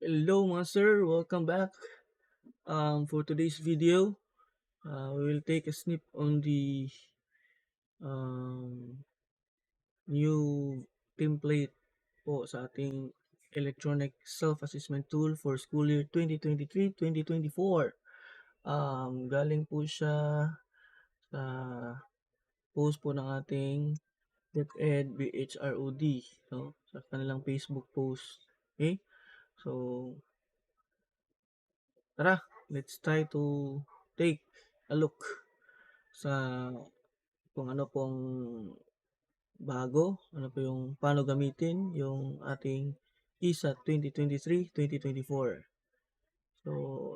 Hello mga sir, welcome back. For today's video, we will take a snip on the um, new template po sa ating electronic self-assessment tool for school year 2023-2024. Galing po siya sa post po ng ating DepEd BHROD, no? Sa kanilang Facebook post. Okay? So, tara, let's try to take a look sa kung ano pong bago, ano po yung paano gamitin yung ating ESAT 2023-2024. So,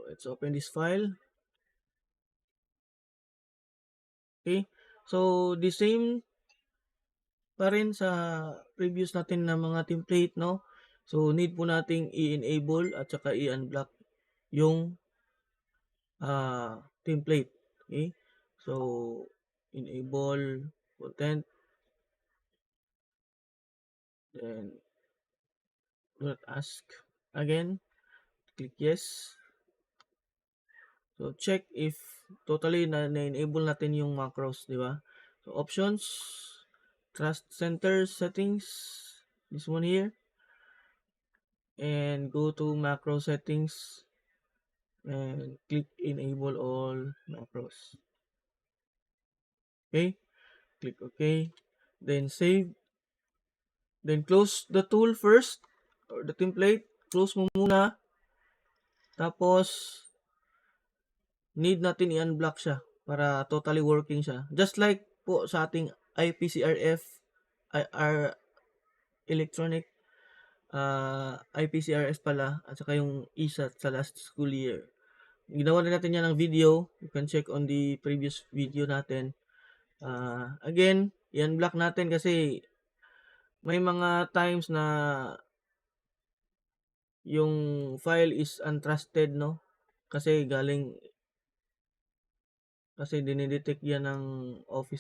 let's open this file. Okay. So, the same pa rin sa previous natin na mga template, no? So, need po nating i-enable at saka i-unblock yung template. Okay. So, enable content, then do not ask again, click yes. So, check if totally na-enable natin yung macros, di ba? So, options, trust center settings, this one here, and go to macro settings, and click enable all macros. Okay, click OK, then save, then close the tool first, or the template, close mo muna, tapos, need natin i-unblock siya para totally working siya. Just like po sa ating IPCRF, IR electronic IPCRS pala, at saka yung ESAT sa last school year. Ginawa na natin yan ng video. You can check on the previous video natin. Again, i-unblock natin kasi may mga times na yung file is untrusted, no? Kasi dinidetect yan ng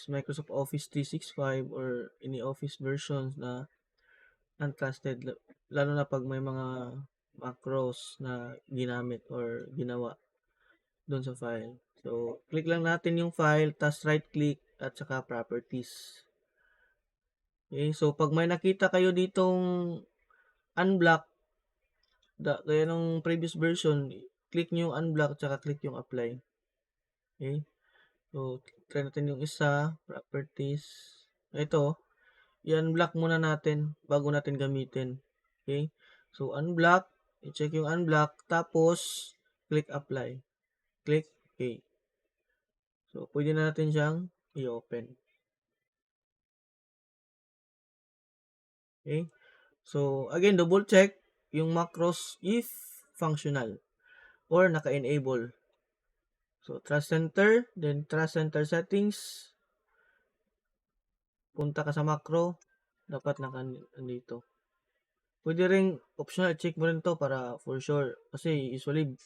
Microsoft Office 365 or any Office versions na untrusted, lalo na pag may mga macros na ginamit or ginawa doon sa file. So, click lang natin yung file, tas right click at saka properties. Okay, so pag may nakita kayo ditong unblock, gaya nung previous version, click nyo yung unblock at saka click yung apply. Okay, so try natin yung isa, properties. Ito, i-unblock muna natin bago natin gamitin. Okay? So, unblock. I-check yung unblock. Tapos, click apply. Click OK. So, pwede na natin siyang i-open. Okay? So, again, double check yung macros if functional or naka-enable. So, trust center. Then, trust center settings. Punta ka sa macro. Dapat nandito. Pwede ring optional, check mo rin to para for sure. Kasi usually,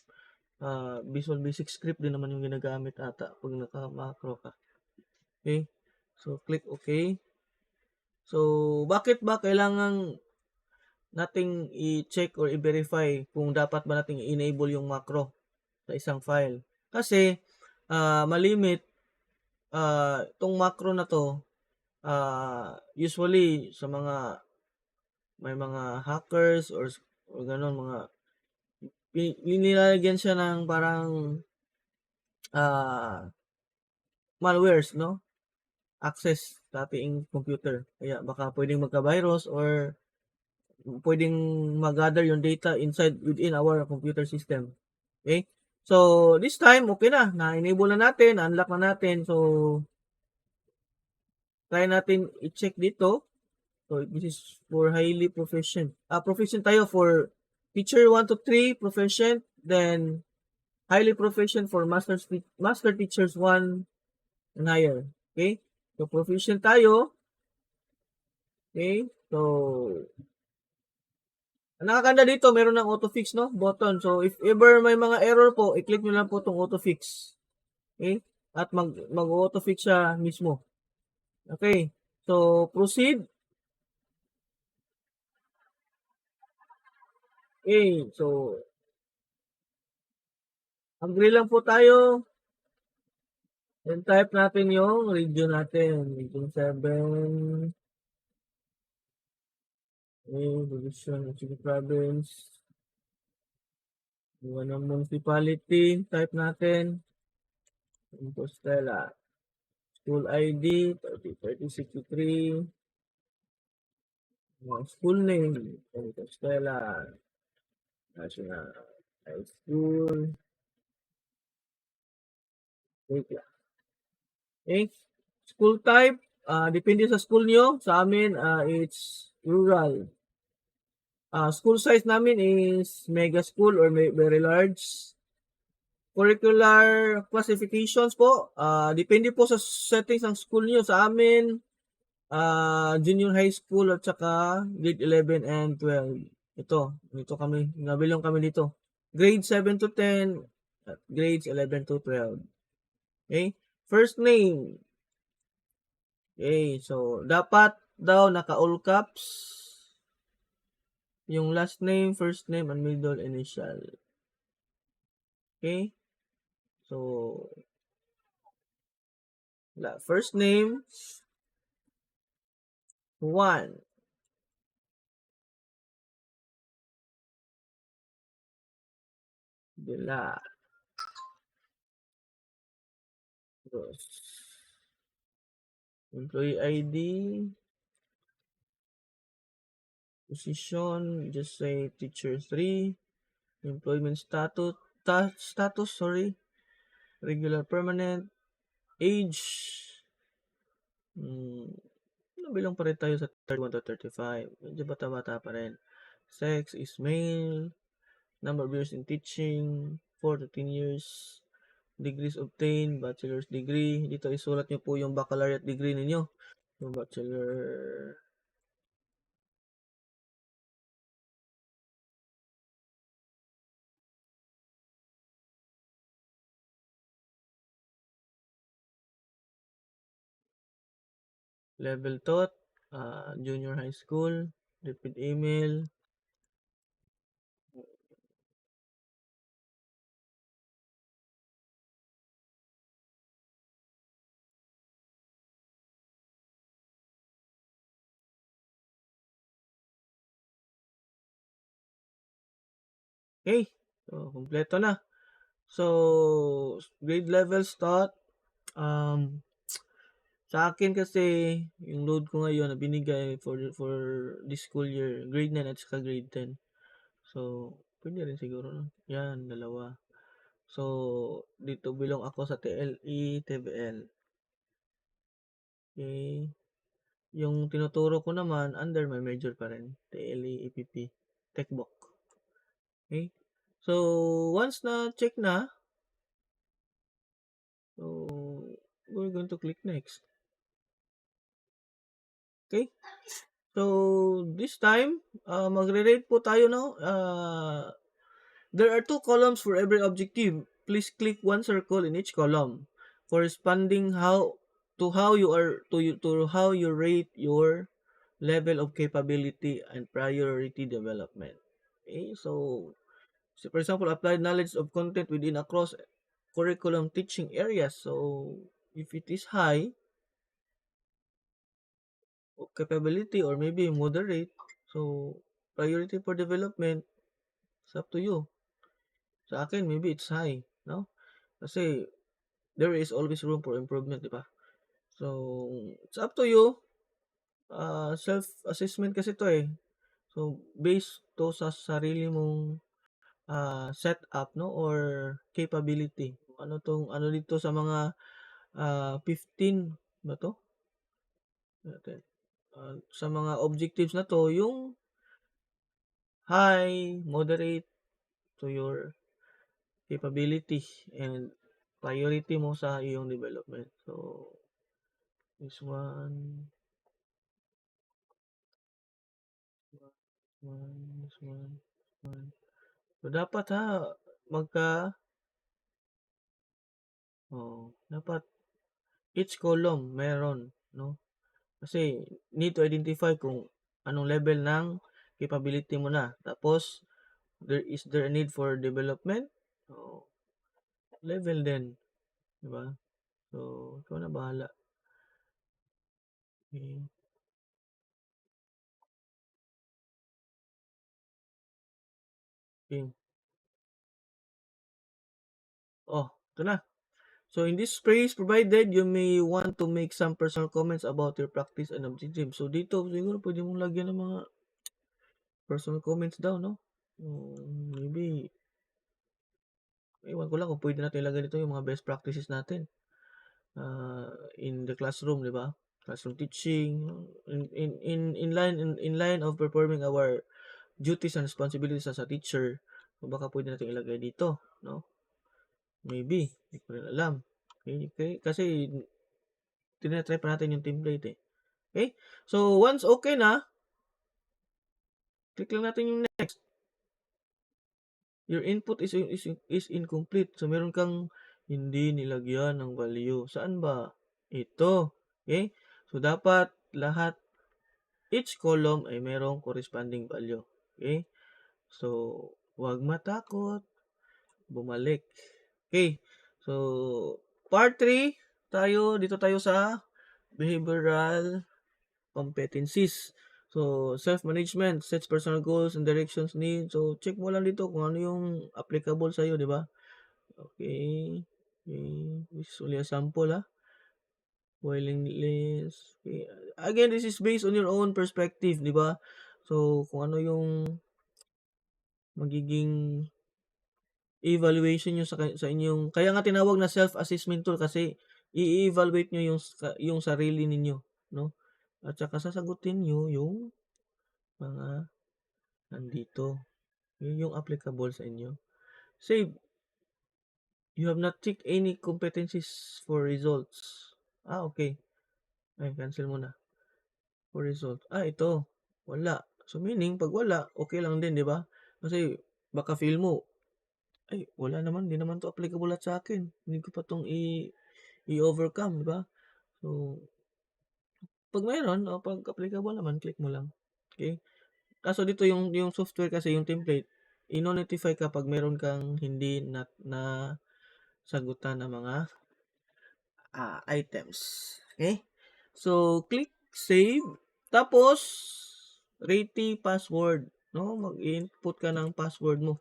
Visual Basic Script din naman yung ginagamit ata pag naka-macro ka. Okay? So, click OK. So, bakit ba kailangan nating i-check or i-verify kung dapat ba nating i-enable yung macro sa isang file? Kasi, malimit, itong macro na to, usually sa may mga hackers or gano'n, mga nilalagyan siya ng parang malwares, no? Access sa ating computer. Kaya baka pwedeng magka-virus or pwedeng mag-gather yung data within our computer system. Okay? So, this time, okay na. Na-enable na natin, unlock na natin. So, try natin i-check dito. So, this is for highly proficient. Proficient tayo for teacher 1 to 3, proficient. Then, highly proficient for master teachers 1 and higher. Okay? So, proficient tayo. Okay? So, ang nakakanda dito, meron ng auto-fix, no? Button. So, if ever may mga error po, i-click nyo lang po itong auto-fix. Okay? At mag-auto-fix siya mismo. Okay. So, proceed. Okay, so agree lang po tayo. Then type natin yung region natin. Region 7. Okay, division, sige, province. Iwan ng municipality. Type natin. Compostela. School ID, 3063. School name, Compostela National High School. Wait lang. Okay. School type, depende sa school nyo. Sa amin, it's rural. School size namin is mega school or very large. Curricular classifications po, depende po sa settings ng school nyo. Sa amin, junior high school at saka grade 11 and 12. Ito kami, nabilong kami dito. Grade 7 to 10 at grades 11 to 12. Okay? First name. Okay, so dapat daw naka all caps yung last name, first name, and middle initial. Okay? So, first name, Juan. De la Cruz. Employee ID, position, just say teacher 3. Employment status, regular, permanent. Age, nabilang pa rin tayo sa 31 to 35. Medyo bata-bata pa rin. Sex is male. Number of years in teaching, 4 to 10 years. Degrees obtained, bachelor's degree. Dito isulat nyo po yung baccalaureate degree ninyo. Yung bachelor. Level taught, junior high school, repeat email. Okay, so kompleto na. So, grade levels taught. Sa akin kasi, yung load ko ngayon na binigay for this school year, grade 9 at saka grade 10. So, pwede rin siguro, no? Yan, dalawa. So, dito bilong ako sa TLE, TVL. Okay. Yung tinuturo ko naman, under my major pa rin. TLE, EPP, Techbook. Okay. So, once na check na, so, we're going to click next. Okay. So, this time, magre-rate po tayo, no? There are 2 columns for every objective. Please click one circle in each column, corresponding to how you rate your level of capability and priority development. Okay, so for example, applied knowledge of content within a cross curriculum teaching areas. So if it is high capability or maybe moderate, so priority for development, it's up to you. Sa akin, maybe it's high, no? Kasi there is always room for improvement, di ba? So, it's up to you. Self-assessment kasi to eh. So, based to sa sarili mong setup, no? Or capability. Ano dito sa mga 15 ba to? Sa mga objectives na to, yung high, moderate to your capability and priority mo sa iyong development. So, this one, this one. So, dapat dapat each column meron, no? Kasi, need to identify kung anong level ng capability mo na. Tapos, Is there a need for development? So, level din, 'di ba? So, ikaw na bahala. Okey, okey. Oh, ito na. So, in this space provided, you may want to make some personal comments about your practice and objective. So, dito siguro puwede mong lagyan ng mga personal comments daw 'no? Maybe ewan ko lang kung puwede natin ilagay dito yung mga best practices natin, in the classroom, 'di ba? Classroom teaching, in line of performing our duties and responsibilities as a teacher. So, baka puwede nating ilagay dito 'no? Maybe, di ko rin alam. Okey, kasi tina-try pa natin yung template, eh. Okey? So, once okey na, click lang natin yung next. Your input is incomplete. So, meron kang hindi nilagyan ng value. Saan ba? Ito, okey? So, dapat lahat each column ay merong corresponding value, okey? So, 'wag matakot, bumalik. Okey. So, part 3 tayo, dito tayo sa behavioral competencies. So, self-management, sets personal goals and directions need. So, check mo lang dito kung ano yung applicable sa'yo, di ba? Okay. Okay. This is only a sample, ha? Willingness. Okay. Again, this is based on your own perspective, di ba? So, kung ano yung magiging evaluation nyo sa inyong, kaya nga tinawag na self-assessment tool kasi i-evaluate nyo yung sarili ninyo, no? At saka sasagutin nyo yung mga nandito. Yun yung applicable sa inyo. Save. You have not ticked any competencies for results. Okay. Ay, cancel mo na. For result. Ito. Wala. So, meaning, pag wala, okay lang din, di ba? Kasi, baka feel mo, ay, wala naman, di naman to applicable at sa akin. Hindi ko pa tong i-overcome, di ba? So, pag mayroon, o pag applicable naman, click mo lang. Okay? Kaso dito yung software kasi, yung template, ino-notify ka pag meron kang hindi na sagutan ng mga items. Okay? So, click save. Tapos, rate password. No? Mag-input ka ng password mo.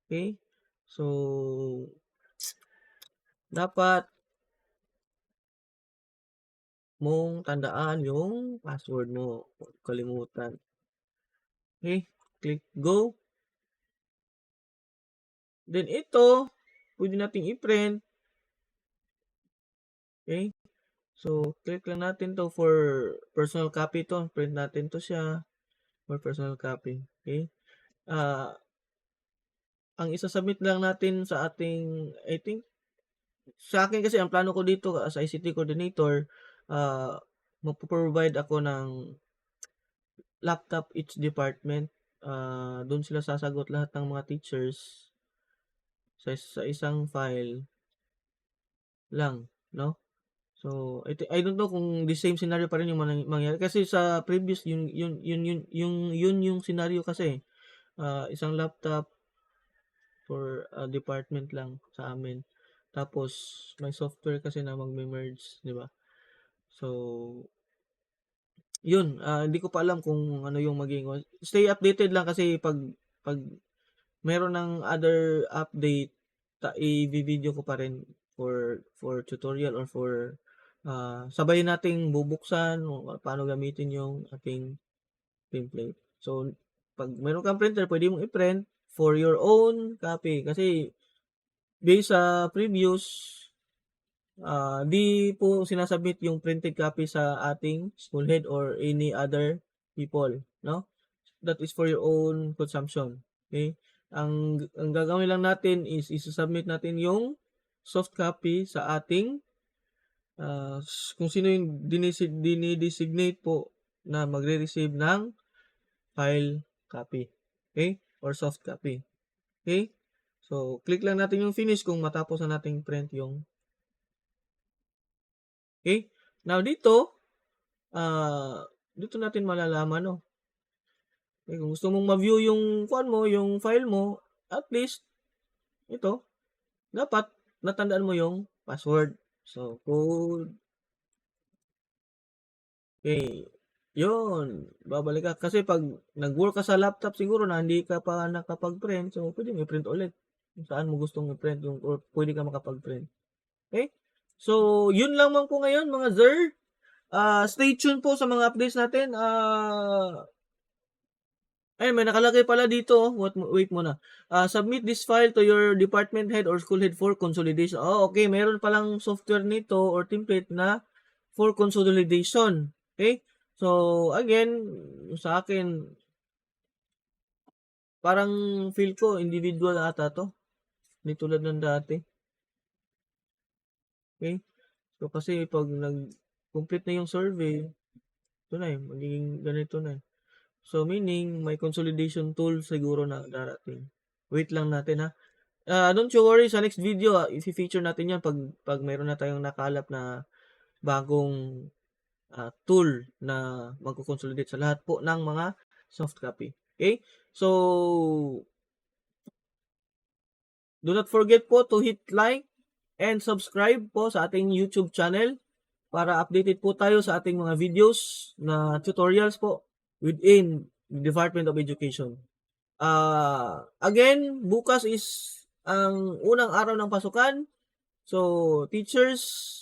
Okay? So, dapat mong tandaan yung password mo. Huwag kalimutan. Okay? Click go. Then, ito, pwede nating i-print. Okay? So, click lang natin to for personal copy to. Print natin to siya for personal copy. Okay? Ang isa-submit lang natin sa ating, I think, sa akin kasi ang plano ko dito as ICT coordinator, magpo-provide ako ng laptop each department. Doon sila sasagot lahat ng mga teachers sa isang file lang, no? So, I don't know kung the same scenario pa rin yung mangyayari kasi sa previous yung scenario kasi, isang laptop for a department lang sa amin. Tapos may software kasi na magme-merge, 'di ba? So, 'yun, hindi ko pa alam kung ano yung stay updated lang kasi pag meron ng other update, i-vi-video ko pa rin for tutorial or for sabay nating bubuksan o paano gamitin yung ating template. So, pag meron kang printer, pwede mong i-print for your own copy kasi based sa previous, di po sinasubmit yung printed copy sa ating school head or any other people, no? That is for your own consumption, okay? Ang gagawin lang natin is isa-submit natin yung soft copy sa ating, kung sino yung dini-designate po na magre-receive ng file copy, okay? Or soft copy, okay? So, click lang natin yung finish kung matapos na nating print yung, okay? Now dito natin malalaman, no, Kung gusto mong ma-view yung kuwan mo, yung file mo, at least ito, dapat natandaan mo yung password. So, code, okay, yun, babalik ka. Kasi 'pag nag-work ka sa laptop siguro na hindi ka pa nakapag-print, so pwedeng i-print ulit kung saan mo gustong i-print yung or puwede ka makapag-print, okey? So, yun lamang po ngayon mga sir. Stay tuned po sa mga updates natin, ay may nakalagay pala dito, oh, wait muna. Submit this file to your department head or school head for consolidation. Oh, okay, meron palang software nito or template na for consolidation, okay? So, again, sa akin parang feel ko individual ata 'to, hindi tulad ng dati, okay? So, kasi 'pag nag-complete na yung survey, ito na, magiging ganito na, eh. So, meaning may consolidation tool siguro na darating. Wait lang natin, ha. Don't you worry, sa next video, ife-feature natin 'yan 'pag meron na tayong nakalap na bagong, tool na magko-consolidate sa lahat po ng mga soft copy, okay? So, do not forget po to hit like and subscribe po sa ating YouTube channel para updated po tayo sa ating mga videos na tutorials po within the Department of Education. Again, bukas is ang unang araw ng pasukan. So, teachers,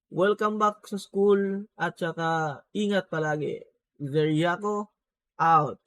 welcome back sa school at saka ingat palagi. Zeriaco out.